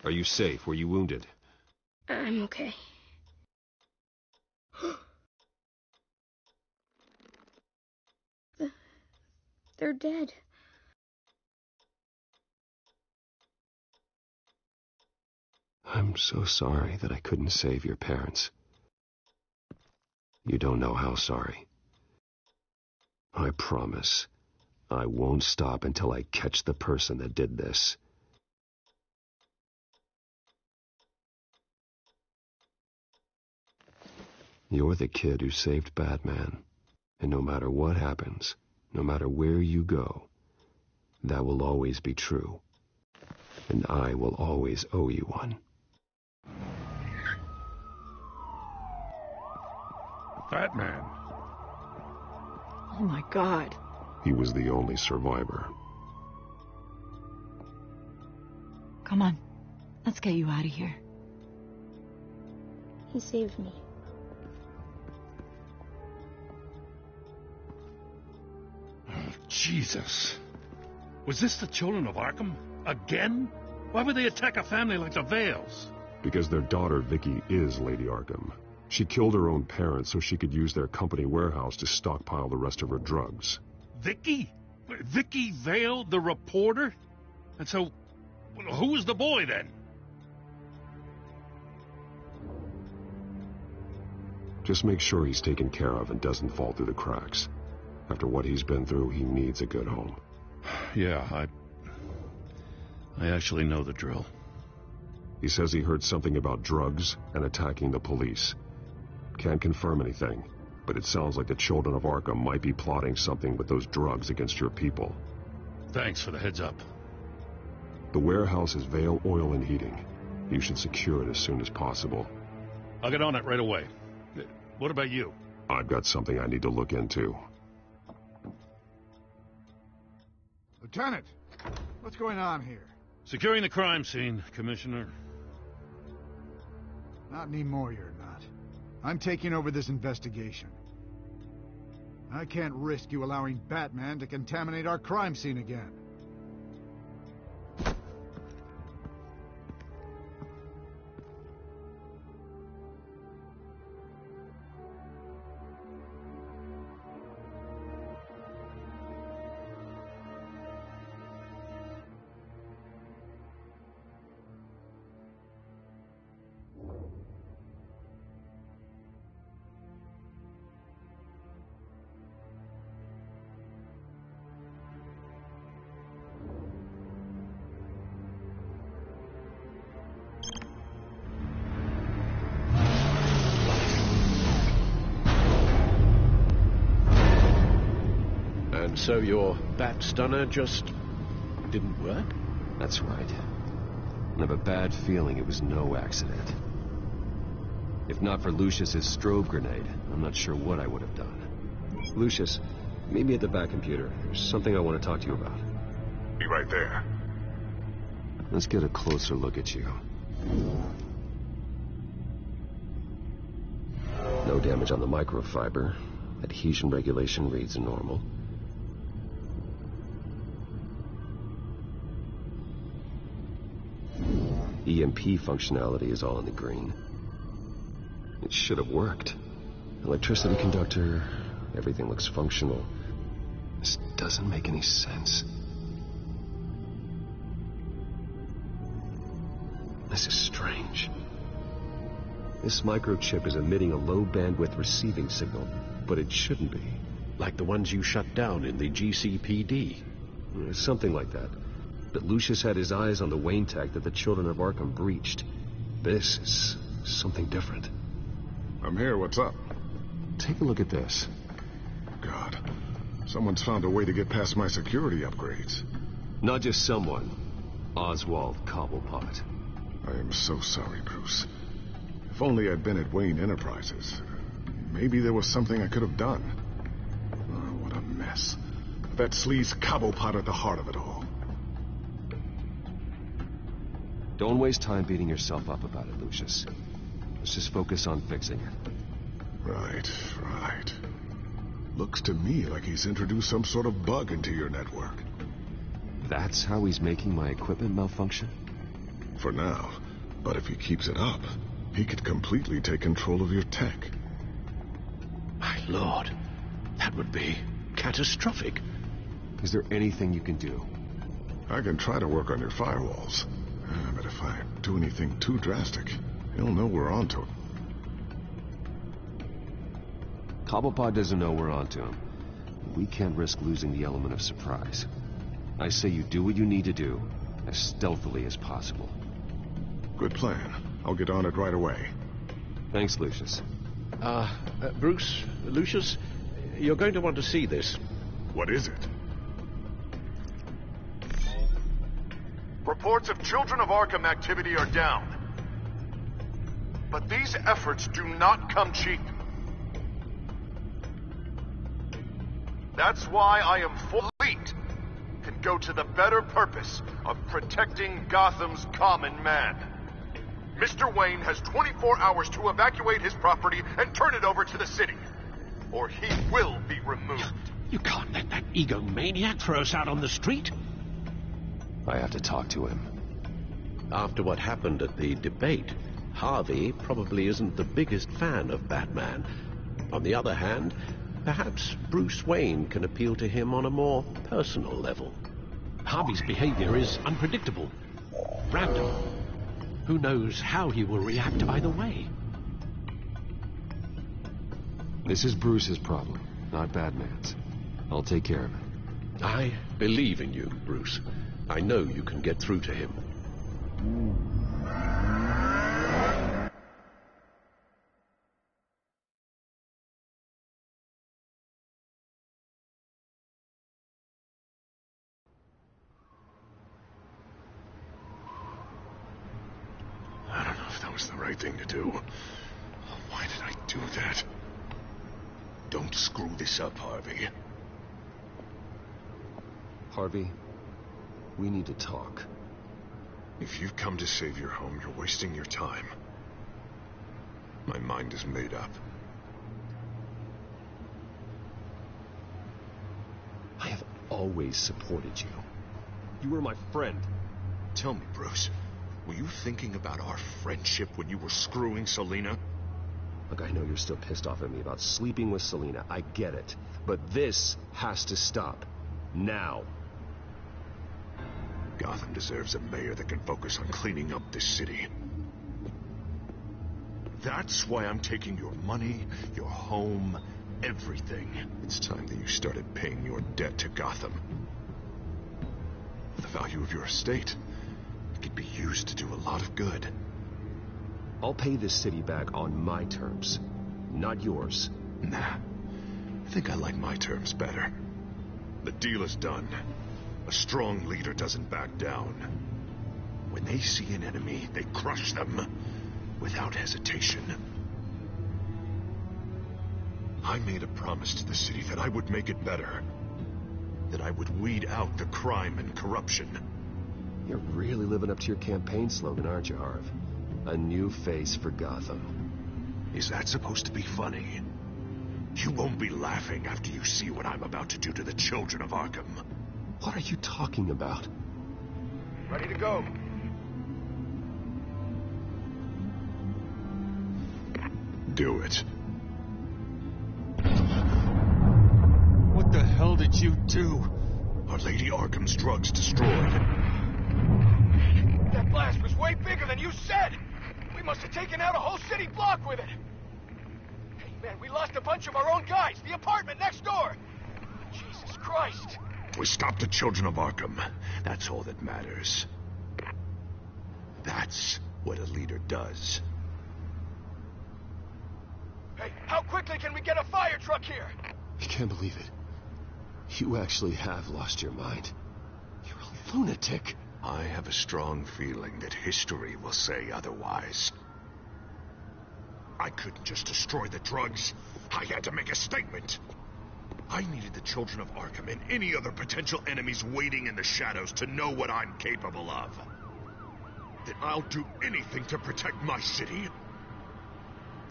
Are you safe? Were you wounded? I'm okay. They're dead. I'm so sorry that I couldn't save your parents. You don't know how sorry. I promise, I won't stop until I catch the person that did this. You're the kid who saved Batman. And no matter what happens, no matter where you go, that will always be true. And I will always owe you one. Batman. Oh my God. He was the only survivor. Come on. Let's get you out of here. He saved me. Oh, Jesus. Was this the children of Arkham? Again? Why would they attack a family like the Vales? Because their daughter, Vicky, is Lady Arkham. She killed her own parents so she could use their company warehouse to stockpile the rest of her drugs. Vicky? Vicky Vale, the reporter? And so, who was the boy then? Just make sure he's taken care of and doesn't fall through the cracks. After what he's been through, he needs a good home. Yeah, I actually know the drill. He says he heard something about drugs and attacking the police. Can't confirm anything, but it sounds like the children of Arkham might be plotting something with those drugs against your people. Thanks for the heads up. The warehouse is Vale Oil and Heating. You should secure it as soon as possible. I'll get on it right away. What about you? I've got something I need to look into. Lieutenant, what's going on here? Securing the crime scene, Commissioner. Not anymore, you're not. I'm taking over this investigation. I can't risk you allowing Batman to contaminate our crime scene again. So your bat stunner just didn't work? That's right. I have a bad feeling it was no accident. If not for Lucius's strobe grenade, I'm not sure what I would have done. Lucius, meet me at the back computer. There's something I want to talk to you about. Be right there. Let's get a closer look at you. No damage on the microfiber. Adhesion regulation reads normal. EMP functionality is all in the green. It should have worked. Electricity conductor, everything looks functional. This doesn't make any sense. This is strange. This microchip is emitting a low-bandwidth receiving signal, but it shouldn't be. Like the ones you shut down in the GCPD. Something like that. But Lucius had his eyes on the Wayne tech that the children of Arkham breached. This is something different. I'm here, what's up? Take a look at this. God, someone's found a way to get past my security upgrades. Not just someone. Oswald Cobblepot. I am so sorry, Bruce. If only I'd been at Wayne Enterprises. Maybe there was something I could have done. Oh, what a mess. That sleaze Cobblepot at the heart of it all. Don't waste time beating yourself up about it, Lucius. Let's just focus on fixing it. Right. Looks to me like he's introduced some sort of bug into your network. That's how he's making my equipment malfunction? For now. But if he keeps it up, he could completely take control of your tech. My lord, that would be catastrophic. Is there anything you can do? I can try to work on your firewalls. But if I do anything too drastic, he'll know we're onto him. Cobblepot doesn't know we're onto him. We can't risk losing the element of surprise. I say you do what you need to do, as stealthily as possible. Good plan. I'll get on it right away. Thanks, Lucius. Bruce, Lucius, you're going to want to see this. What is it? Reports of Children of Arkham activity are down. But these efforts do not come cheap. That's why I am full elite can go to the better purpose of protecting Gotham's common man. Mr. Wayne has 24 hours to evacuate his property and turn it over to the city, or he will be removed. You can't let that egomaniac throw us out on the street. I have to talk to him. After what happened at the debate, Harvey probably isn't the biggest fan of Batman. On the other hand, perhaps Bruce Wayne can appeal to him on a more personal level. Harvey's behavior is unpredictable, random. Who knows how he will react either way? This is Bruce's problem, not Batman's. I'll take care of it. I believe in you, Bruce. I know you can get through to him. I don't know if that was the right thing to do. Why did I do that? Don't screw this up, Harvey. Harvey, we need to talk. If you've come to save your home, you're wasting your time. My mind is made up. I have always supported you. You were my friend. Tell me, Bruce, were you thinking about our friendship when you were screwing Selina? Look, I know you're still pissed off at me about sleeping with Selina. I get it. But this has to stop. Now. Gotham deserves a mayor that can focus on cleaning up this city. That's why I'm taking your money, your home, everything. It's time that you started paying your debt to Gotham. The value of your estate could be used to do a lot of good. I'll pay this city back on my terms, not yours. Nah. I think I like my terms better. The deal is done. A strong leader doesn't back down. When they see an enemy, they crush them without hesitation. I made a promise to the city that I would make it better. That I would weed out the crime and corruption. You're really living up to your campaign slogan, aren't you, Harv? A new face for Gotham. Is that supposed to be funny? You won't be laughing after you see what I'm about to do to the children of Arkham. What are you talking about? Ready to go. Do it. What the hell did you do? Our Lady Arkham's drugs destroyed. That blast was way bigger than you said! We must have taken out a whole city block with it! Hey, man, we lost a bunch of our own guys! The apartment next door! Jesus Christ! We stopped the children of Arkham. That's all that matters. That's what a leader does. Hey, how quickly can we get a fire truck here? I can't believe it. You actually have lost your mind. You're a lunatic. I have a strong feeling that history will say otherwise. I couldn't just destroy the drugs. I had to make a statement. I needed the children of Arkham and any other potential enemies waiting in the shadows to know what I'm capable of. That I'll do anything to protect my city.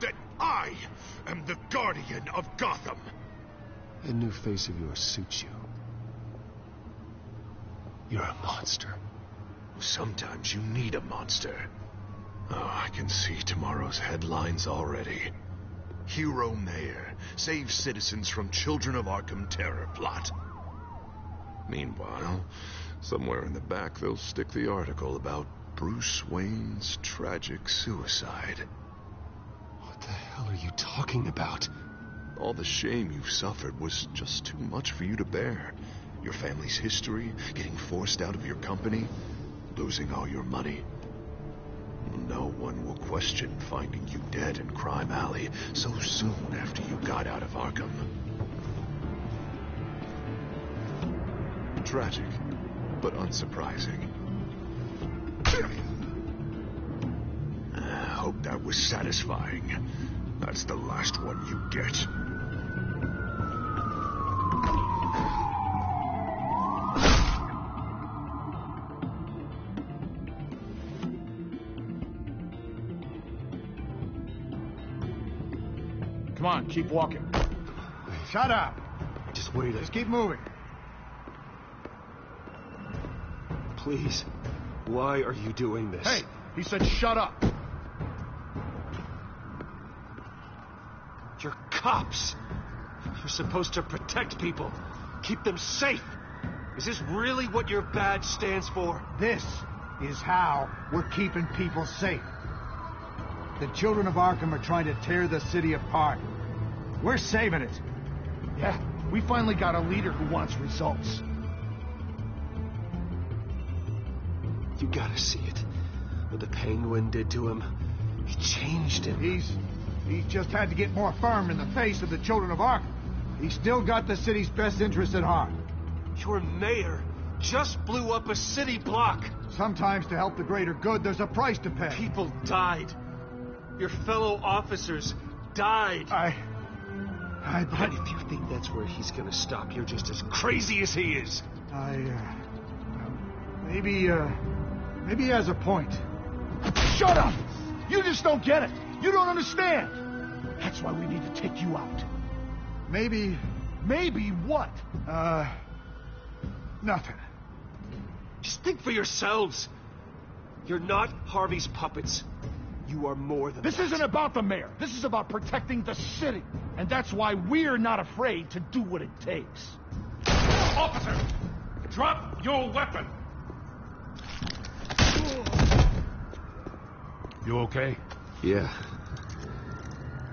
That I am the guardian of Gotham. That new face of yours suits you. You're a monster. Sometimes you need a monster. Oh, I can see tomorrow's headlines already. Hero Mayor saves citizens from Children of Arkham terror plot. Meanwhile, somewhere in the back they'll stick the article about Bruce Wayne's tragic suicide. What the hell are you talking about? All the shame you've suffered was just too much for you to bear. Your family's history, getting forced out of your company, losing all your money. No one will question finding you dead in Crime Alley so soon after you got out of Arkham. Tragic, but unsurprising. Hope that was satisfying. That's the last one you get. Come on, keep walking. Shut up. Just wait. Just keep moving. Please. Why are you doing this? Hey, he said shut up. You're cops. You're supposed to protect people. Keep them safe. Is this really what your badge stands for? This is how we're keeping people safe. The children of Arkham are trying to tear the city apart. We're saving it. Yeah, we finally got a leader who wants results. You gotta see it. What the Penguin did to him. It changed him. He's just had to get more firm in the face of the children of Arkham. He's still got the city's best interests at heart. Your mayor just blew up a city block. Sometimes to help the greater good, there's a price to pay. People died. Your fellow officers died. But if you think that's where he's gonna stop, you're just as crazy as he is. Maybe he has a point. Shut up! You just don't get it. You don't understand. That's why we need to take you out. Maybe what? Nothing. Just think for yourselves. You're not Harvey's puppets. You are more than This isn't about the mayor. This is about protecting the city. And that's why we're not afraid to do what it takes. Officer! Drop your weapon! You okay? Yeah.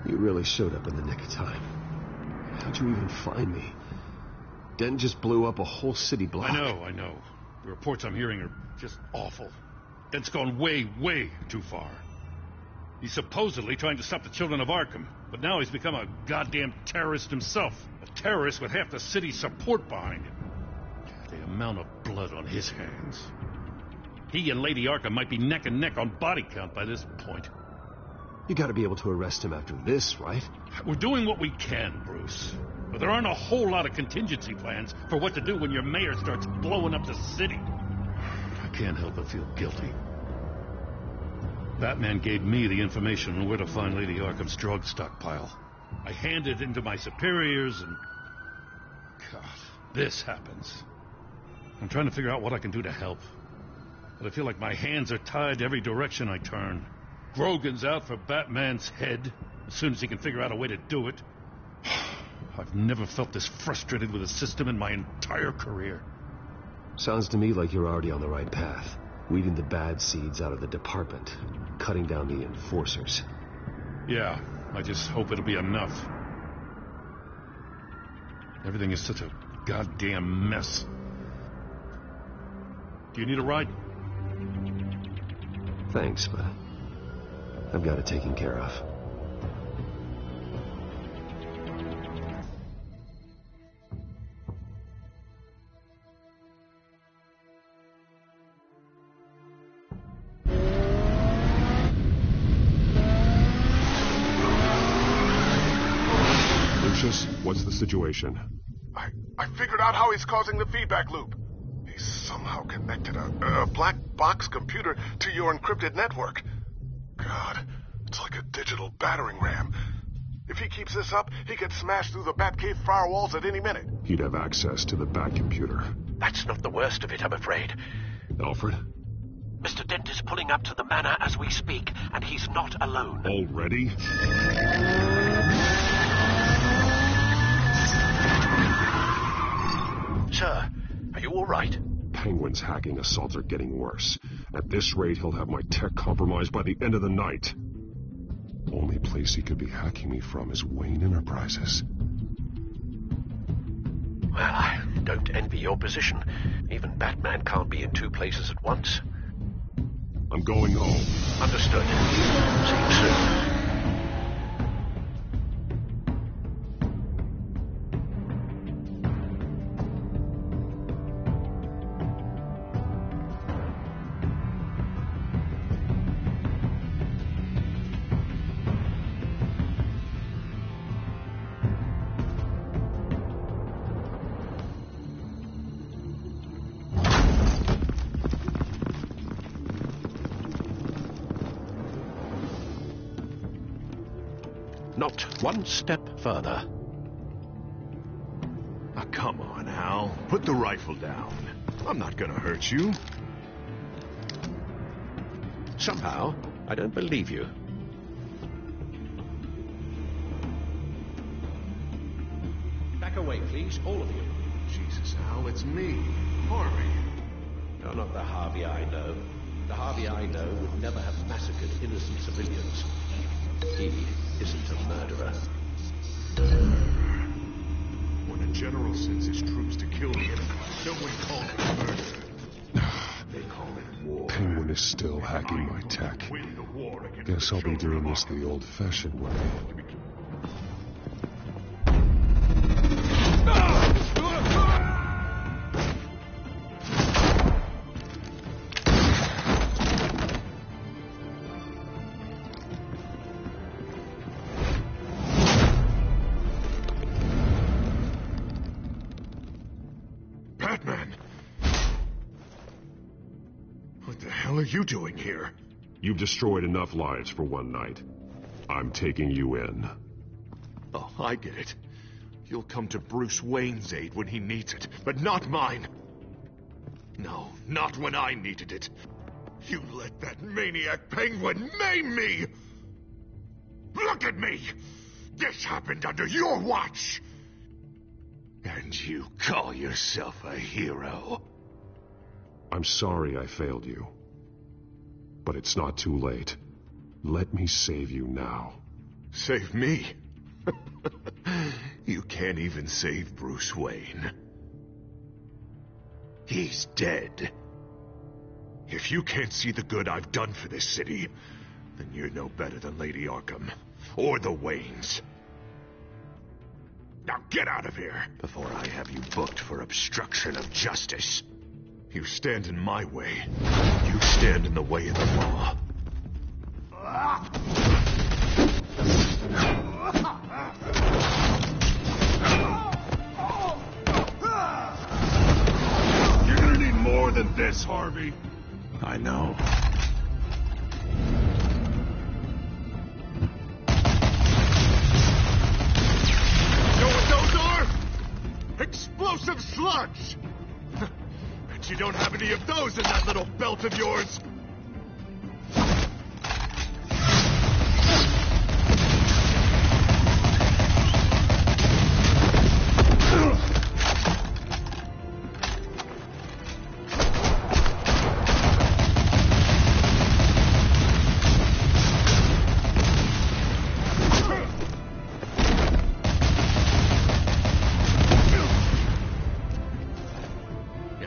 You really showed up in the nick of time. How'd you even find me? Den just blew up a whole city block. I know. The reports I'm hearing are just awful. Den's gone way, way too far. He's supposedly trying to stop the children of Arkham, but now he's become a goddamn terrorist himself. A terrorist with half the city's support behind him. The amount of blood on his hands. He and Lady Arkham might be neck and neck on body count by this point. You gotta be able to arrest him after this, right? We're doing what we can, Bruce. But there aren't a whole lot of contingency plans for what to do when your mayor starts blowing up the city. I can't help but feel guilty. Batman gave me the information on where to find Lady Arkham's drug stockpile. I handed it into my superiors and... God, this happens. I'm trying to figure out what I can do to help. But I feel like my hands are tied every direction I turn. Grogan's out for Batman's head as soon as he can figure out a way to do it. I've never felt this frustrated with a system in my entire career. Sounds to me like you're already on the right path. Weeding the bad seeds out of the department. Cutting down the enforcers. Yeah, I just hope it'll be enough. Everything is such a goddamn mess. Do you need a ride? Thanks, but I've got it taken care of. Lucius, what's the situation? I figured out how he's causing the feedback loop. He's somehow connected a black box computer to your encrypted network. God, it's like a digital battering ram. If he keeps this up, he could smash through the Batcave firewalls at any minute. He'd have access to the Bat computer. That's not the worst of it, I'm afraid. Alfred? Mr. Dent is pulling up to the manor as we speak, and he's not alone. Already? Sir, are you all right? Penguin's hacking assaults are getting worse. At this rate, he'll have my tech compromised by the end of the night. Only place he could be hacking me from is Wayne Enterprises. Well, I don't envy your position. Even Batman can't be in two places at once. I'm going home. Understood. See you soon. Not one step further. Oh, come on, Hal. Put the rifle down. I'm not gonna hurt you. Somehow, I don't believe you. Back away, please, all of you. Jesus, Hal, it's me, Harvey. You're not the Harvey I know. The Harvey I know would never have massacred innocent civilians. He isn't a murderer. When a general sends his troops to kill the enemy, no one calls it murder. They call it war. Penguin is still hacking my tech. Guess I'll be doing this the old-fashioned way. What are you doing here? You've destroyed enough lives for one night. I'm taking you in. Oh, I get it. You'll come to Bruce Wayne's aid when he needs it, but not mine. No, not when I needed it. You let that maniac Penguin maim me! Look at me! This happened under your watch! And you call yourself a hero? I'm sorry I failed you. But it's not too late. Let me save you now. Save me? You can't even save Bruce Wayne. He's dead. If you can't see the good I've done for this city, then you're no better than Lady Arkham, or the Waynes. Now get out of here, before I have you booked for obstruction of justice. You stand in my way. You stand in the way of the law. You're gonna need more than this, Harvey. I know. You know what those are? Explosive slugs! Bet you don't have any of those in that little belt of yours!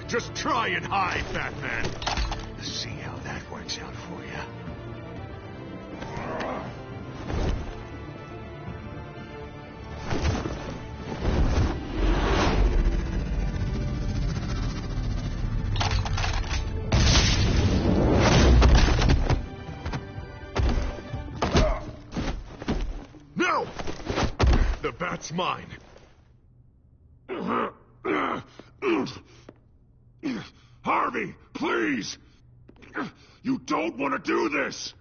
Just try and hide, Batman. Let's see how that works out for you. No! The bat's mine. Harvey, please! You don't want to do this!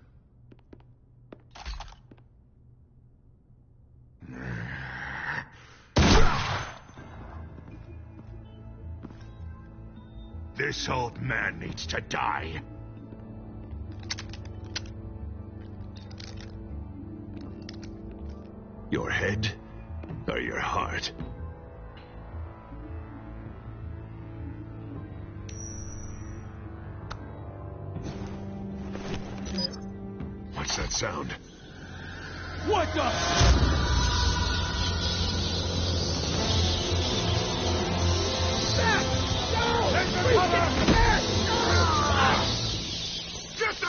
This old man needs to die. Your head or your heart? What's that sound? What the? Get the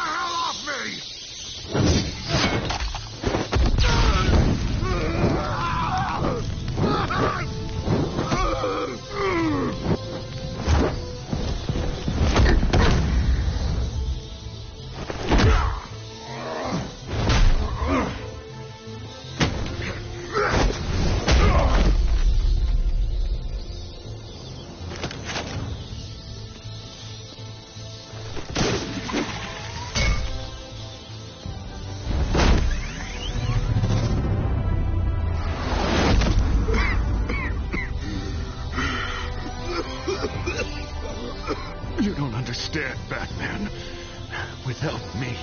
You don't understand, Batman. Without me,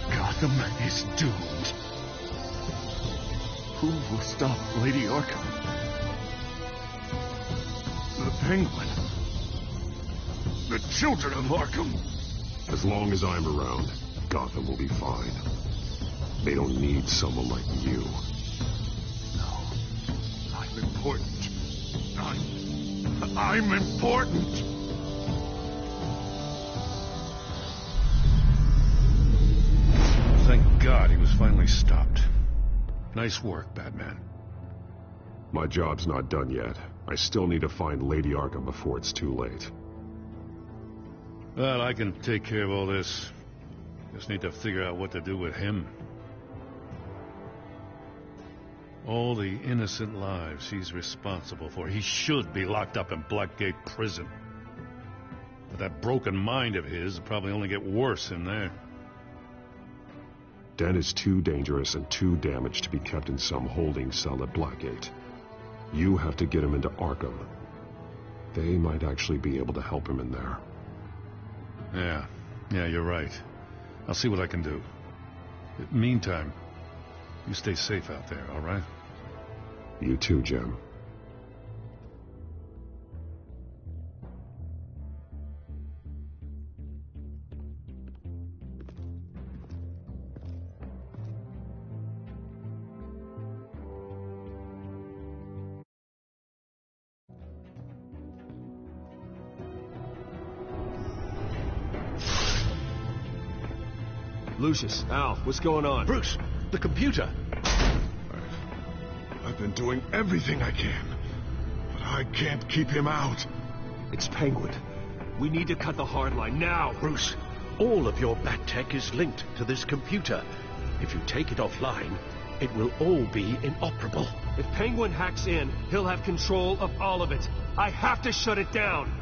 Gotham is doomed. Who will stop Lady Arkham? The Penguin. The children of Arkham. As long as I'm around, Gotham will be fine. They don't need someone like you. No. I'm important. I'm important. Thank God he was finally stopped. Nice work, Batman. My job's not done yet. I still need to find Lady Arkham before it's too late. Well, I can take care of all this. Just need to figure out what to do with him. All the innocent lives he's responsible for. He should be locked up in Blackgate Prison. But that broken mind of his will probably only get worse in there. Den is too dangerous and too damaged to be kept in some holding cell at Blackgate. You have to get him into Arkham. They might actually be able to help him in there. Yeah, you're right. I'll see what I can do. Meantime, you stay safe out there, all right? You too, Jim. Lucius, Al, what's going on? Bruce, the computer. I've been doing everything I can, but I can't keep him out. It's Penguin. We need to cut the hard line now. Bruce, all of your bat tech is linked to this computer. If you take it offline, it will all be inoperable. If Penguin hacks in, he'll have control of all of it. I have to shut it down.